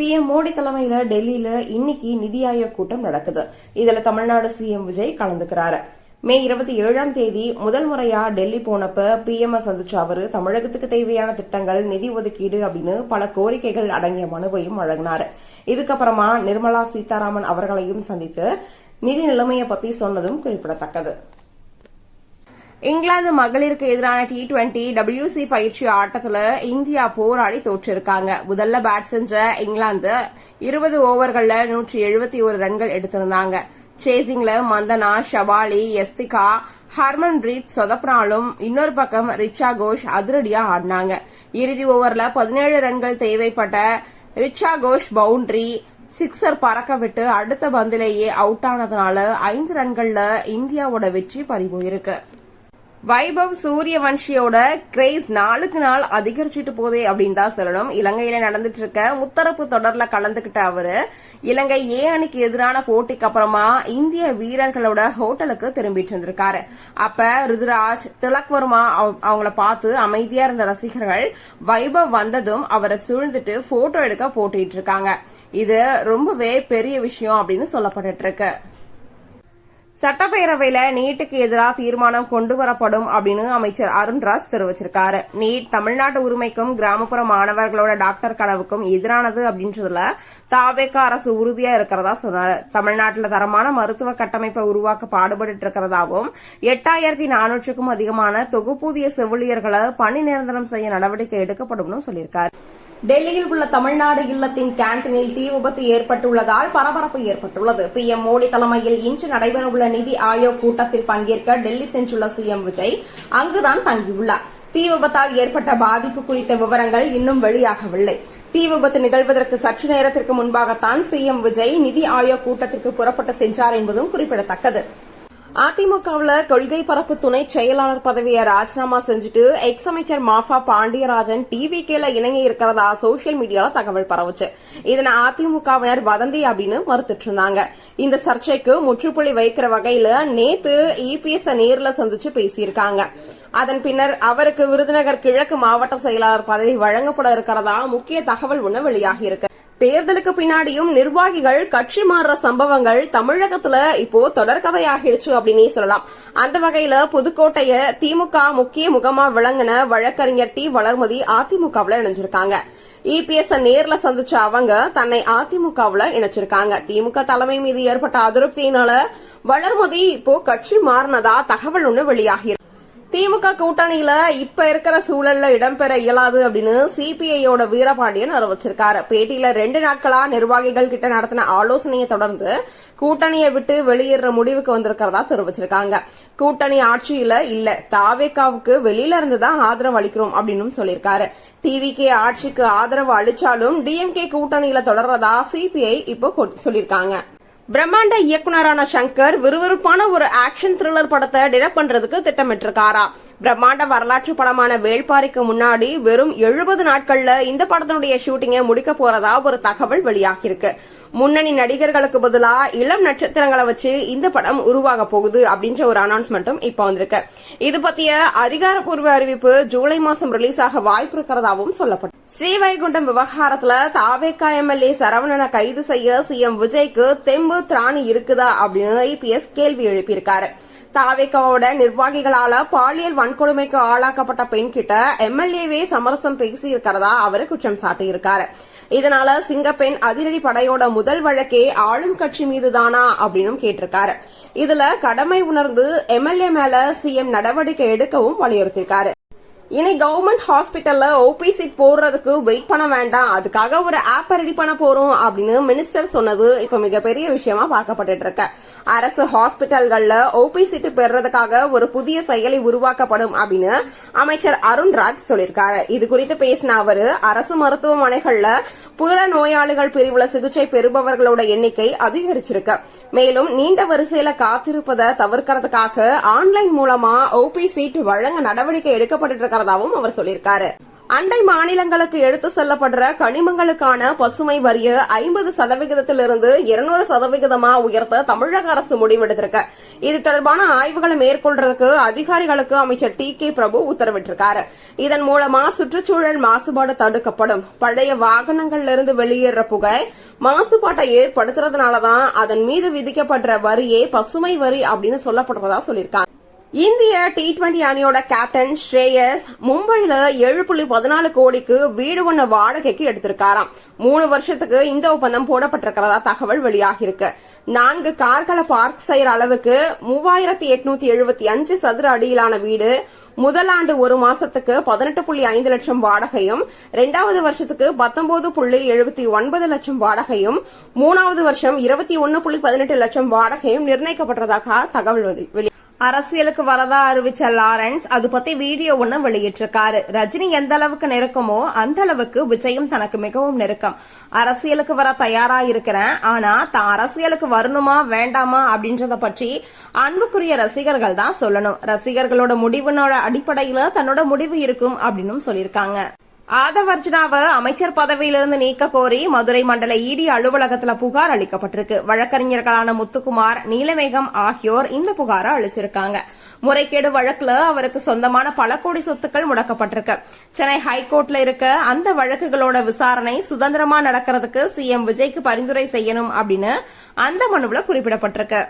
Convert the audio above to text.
PM Modi தலைமையில டெல்லியில இன்னைக்கு நிதி ஆயோக் கூட்டம் நடக்குது. இதுல தமிழ்நாடு CM விஜய் கலந்துக்கிறாரு. மே 27ஆம் தேதி முதல் முறையா டெல்லி போனப்ப PM சந்திச்ச அவரு தமிழகத்துக்கு தேவையான திட்டங்கள், நிதி ஒதுக்கீடு அப்படின்னு பல கோரிக்கைகள் அடங்கிய மனுவையும் வழங்கினாரு. இதுக்கப்புறமா நிர்மலா சீதாராமன் அவர்களையும் சந்தித்து நிதி நிலைமையை பத்தி சொன்னதும் குறிப்பிடத்தக்கது. இங்கிலாந்து மகளிருக்கு எதிரான T20 WC பயிற்சி ஆட்டத்துல இந்தியா போராடி தோற்றிருக்காங்க. முதல்ல பேட் செஞ்ச இங்கிலாந்து 20 ஓவர்கள்ல 171 ரன்கள் எடுத்திருந்தாங்க. சேசிங்ல மந்தனா, ஷபாலி, எஸ்திகா, ஹர்மன்பிரீத் சொதப்பினாலும் இன்னொரு பக்கம் ரிச்சா கோஷ் அதிரடியா ஆடினாங்க. இறுதி ஓவர்ல 17 ரன்கள் தேவைப்பட்ட ரிச்சா கோஷ் பவுண்டரி சிக்ஸர் பறக்க விட்டு அடுத்த பந்திலேயே அவுட் ஆனதுனால 5 ரன்கள்ல இந்தியாவோட வெற்றி பறிபோயிருக்கு. வைபவ் சூரியவன்ஷியோட கிரேஸ் நாளுக்கு நாள் அதிகரிச்சுட்டு போதே அப்படின்னு தான் சொல்லணும். இலங்கையில நடந்துட்டு இருக்க முத்தரப்பு தொடர்ல கலந்துகிட்ட அவரு இலங்கை A அணிக்கு எதிரான போட்டிக்கு அப்புறமா இந்திய வீரர்களோட ஹோட்டலுக்கு திரும்பிட்டு இருந்திருக்காரு. அப்ப ருதுராஜ், திலக் வர்மா அவங்கள பார்த்து அமைதியா இருந்த ரசிகர்கள் வைபவ் வந்ததும் அவரை சூழ்ந்துட்டு போட்டோ எடுக்க போட்டிட்டு இருக்காங்க. இது ரொம்பவே பெரிய விஷயம் அப்படின்னு சொல்லப்பட்டு இருக்கு. சட்டப்பேரவையில நீட்டுக்கு எதிராக தீர்மானம் கொண்டு வரப்படும் அப்படின்னு அமைச்சர் அருண்ராஜ் தெரிவிச்சிருக்காரு. நீட் தமிழ்நாட்டு உரிமைக்கும் கிராமப்புற மாணவர்களோட டாக்டர் கனவுக்கும் எதிரானது அப்படின்றதுல தாவேக அரசு உறுதியா இருக்கிறதா சொன்னாரு. தமிழ்நாட்டுல தரமான மருத்துவ கட்டமைப்பை உருவாக்க பாடுபட்டு இருக்கிறதாகவும் 8400க்கும் அதிகமான தொகுப்பூதிய செவிலியர்களை பணி நிரந்தரம் செய்ய நடவடிக்கை எடுக்கப்படும் சொல்லியிருக்காரு. டெல்லியில் உள்ள தமிழ்நாடு இல்லத்தின் கேண்டீனில் தீ விபத்து ஏற்பட்டுள்ளதால் பரபரப்பு ஏற்பட்டுள்ளது. PM மோடி தலைமையில் இன்று நடைபெறவுள்ள நிதி ஆயோக் கூட்டத்தில் பங்கேற்க டெல்லி சென்றுள்ள CM விஜய் அங்குதான் தங்கியுள்ளார். தீ விபத்தால் ஏற்பட்ட பாதிப்பு குறித்த விவரங்கள் இன்னும் வெளியாகவில்லை. தீ விபத்து நிகழ்வதற்கு சற்று நேரத்திற்கு முன்பாகத்தான் CM விஜய் நிதி ஆயோக் கூட்டத்திற்கு புறப்பட்டு சென்றார் என்பதும் குறிப்பிடத்தக்கது. அதிமுகவுல கொள்கை பரப்பு துணை செயலாளர் பதவியை ராஜினாமா செஞ்சுட்டு எக்ஸ் அமைச்சர் மாஃபா பாண்டியராஜன் TVKல இணங்க இருக்கிறதா சோசியல் மீடியால தகவல் பரவுச்சு. இதனை அதிமுகவினர் வதந்தி அப்படின்னு மறுத்துட்டு இருந்தாங்க. இந்த சர்ச்சைக்கு முற்றுப்புள்ளி வைக்கிற வகையில நேத்து EPS நேர்ல சந்திச்சு பேசியிருக்காங்க. அதன் பின்னர் அவருக்கு விருதுநகர் கிழக்கு மாவட்ட செயலாளர் பதவி வழங்கப்பட இருக்கிறதா முக்கிய தகவல் ஒன்று வெளியாகியிருக்கு. தேர்தலுக்கு பின்னாடியும் நிர்வாகிகள் கட்சி மாறுற சம்பவங்கள் தமிழகத்துல இப்போ தொடர்கதையாகிடுச்சு அப்படின்னே சொல்லலாம். அந்த வகையில புதுக்கோட்டைய திமுக முக்கிய முகமா விளங்கின வழக்கறிஞர் T வளர்மதி அதிமுகவுல இணைஞ்சிருக்காங்க. EPS நேர்ல சந்திச்ச அவங்க தன்னை அதிமுகவுல இணைச்சிருக்காங்க. திமுக தலைமை மீது ஏற்பட்ட அதிருப்தியினால வளர்மதி இப்போ கட்சி மாறினதா தகவல் ஒன்று வெளியாகிருக்கு. திமுக கூட்டணியில இப்ப இருக்கிற சூழல்ல இடம்பெற இயலாது அப்படின்னு CPIயோட வீரபாண்டியன் அறிவிச்சிருக்காரு. பேட்டியில 2 நாட்களா நிர்வாகிகள் கிட்ட நடத்தின ஆலோசனையை தொடர்ந்து கூட்டணியை விட்டு வெளியேற முடிவுக்கு வந்திருக்கிறதா தெரிவிச்சிருக்காங்க. கூட்டணி ஆட்சியில இல்ல, தாவேகாவுக்கு வெளியில இருந்துதான் ஆதரவு அளிக்கிறோம் அப்படின்னு சொல்லியிருக்காரு. TVK ஆட்சிக்கு ஆதரவு அளிச்சாலும் DMK கூட்டணியில தொடர்றதா CPI இப்போ சொல்லியிருக்காங்க. பிரம்மாண்ட இயக்குனரான சங்கர் விறுவிறுப்பான ஒரு ஆக்ஷன் த்ரில்லர் படத்தை டைரக்ட் பண்றதுக்கு திட்டமிட்டிருக்காரா. பிரம்மாண்ட வரலாற்று படமான வேள்பாரிக்கு முன்னாடி வெறும் 70 நாட்கள்ல இந்த படத்தினுடைய ஷூட்டிங்கை முடிக்க போறதா ஒரு தகவல் வெளியாகியிருக்கு. முன்னணி நடிகர்களுக்கு பதிலா இளம் நட்சத்திரங்களை வச்சு இந்த படம் உருவாக போகுது அப்படின்ற ஒரு அனௌன்ஸ்மெண்ட்டும் இப்ப வந்திருக்கு. இது பத்திய அதிகாரப்பூர்வ அறிவிப்பு ஜூலை மாசம் ரிலீஸ் ஆக வாய்ப்பு இருக்கிறதாவும் சொல்லப்பட்டது. ஸ்ரீவைகுண்டம் விவகாரத்துல தாவேகா MLA சரவணனை கைது செய்ய CM விஜய்க்கு தெம்பு திராணி இருக்குதா அப்படின்னு EPS கேள்வி எழுப்பியிருக்காரு. தாவேகாவோட நிர்வாகிகளால பாலியல் வன்கொடுமைக்கு ஆளாக்கப்பட்ட பெண் கிட்ட MLAவே சமரசம் பேசி இருக்கிறதா அவரு குற்றம் சாட்டியிருக்காரு. இதனால சிங்கப்பெண் அதிரடி படையோட முதல் வழக்கே ஆளும் கட்சி மீதுதானா அப்படின்னு கேட்டிருக்காரு. இதுல கடமை உணர்ந்து MLA மேல CM நடவடிக்கை எடுக்கவும் வலியுறுத்திருக்காரு. இனி கவர்மெண்ட் ஹாஸ்பிட்டல்ல OP சீட் போடுறதுக்கு வெயிட் பண்ண வேண்டாம், அதுக்காக ஒரு ஆப் ரெடி பண்ண போறோம் அப்படின்னு மினிஸ்டர் சொன்னது இப்ப மிகப்பெரிய விஷயமா பார்க்கப்பட்டு இருக்கு. அரசு ஹாஸ்பிட்டல்கள்ல OP சீட் பெறறதுக்காக ஒரு புதிய செயலி உருவாக்கப்படும் அப்படின்னு அமைச்சர் அருண்ராஜ் சொல்லியிருக்காரு. இது குறித்து பேசின அவரு அரசு மருத்துவமனைகள்ல புற நோயாளிகள் பிரிவுல சிகிச்சை பெறுபவர்களோட எண்ணிக்கை அதிகரிச்சிருக்கு. மேலும் நீண்ட வரிசையில காத்திருப்பதை தவிர்க்கிறதுக்காக ஆன்லைன் மூலமா OP சீட் வழங்க நடவடிக்கை எடுக்கப்பட்டு இருக்கிறதாவும் அவர் சொல்லியிருக்காரு. அண்டை மாநிலங்களுக்கு எடுத்து செல்லப்படுற கனிமங்களுக்கான பசுமை வரியை 50%இலிருந்து 200% உயர்த்த தமிழக அரசு முடிவெடுத்திருக்கு. இது தொடர்பான ஆய்வுகளை மேற்கொள்றதுக்கு அதிகாரிகளுக்கு அமைச்சர் டி.கே. பிரபு உத்தரவிட்டிருக்காரு. இதன் மூலமா சுற்றுச்சூழல் மாசுபாடு தடுக்கப்படும். பழைய வாகனங்களிலிருந்து வெளியேற புகை மாசுபாட்டை ஏற்படுத்துறதுனாலதான் அதன் மீது விதிக்கப்படுற வரியே பசுமை வரி அப்படின்னு சொல்லப்படுறதா சொல்லியிருக்காங்க. இந்திய T20 அணியோட கேப்டன் ஸ்ரேயஸ் மும்பையில 7.14 கோடிக்கு வீடு ஒண்ணு வாடகைக்கு எடுத்திருக்காராம். 3 வருஷத்துக்கு இந்த ஒப்பந்தம் போடப்பட்டிருக்கிறதா தகவல் வெளியாகிருக்கு. 4 கார்களை பார்க் செய்யற அளவுக்கு 3875 சதுர அடியிலான வீடு முதலாண்டு 1 மாசத்துக்கு 18.5 லட்சம் வாடகையும், 2வது வருஷத்துக்கு 19.79 லட்சம் வாடகையும், 3வது வருஷம் 21.18 லட்சம் வாடகையும் நிர்ணயிக்கப்பட்டதாக தகவல் அரசியலுக்கு வரதா அறிவிச்ச லாரன்ஸ் அது பத்தி வீடியோ ஒண்ணு வெளியிட்டிருக்காரு. ரஜினி எந்த அளவுக்கு நெருக்கமோ அந்த அளவுக்கு விஜயும் தனக்கு மிகவும் நெருக்கம். அரசியலுக்கு வர தயாரா இருக்கிறேன், ஆனா தான் அரசியலுக்கு வரணுமா வேண்டாமா அப்படின்றத பற்றி அன்புக்குரிய ரசிகர்கள் தான் சொல்லணும். ரசிகர்களோட முடிவினோட அடிப்படையில தன்னோட முடிவு இருக்கும் அப்படின்னு சொல்லியிருக்காங்க. ஆதவர்ஜுனாவை அமைச்சர் பதவியிலிருந்து நீக்க கோரி மதுரை மண்டல இடி அலுவலகத்தில் புகார் அளிக்கப்பட்டிருக்கு. வழக்கறிஞர்களான முத்துக்குமார், நீலமேகம் ஆகியோர் இந்த புகாரை அளிச்சிருக்காங்க. முறைகேடு வழக்குல அவருக்கு சொந்தமான பல கோடி சொத்துக்கள் முடக்கப்பட்டிருக்கு. சென்னை ஹைகோர்ட்ல இருக்க அந்த வழக்குகளோட விசாரணை சுதந்திரமா நடக்கிறதுக்கு சிஎம் விஜய்க்கு பரிந்துரை செய்யணும் அப்படின்னு அந்த மனுவில் குறிப்பிடப்பட்டிருக்கு.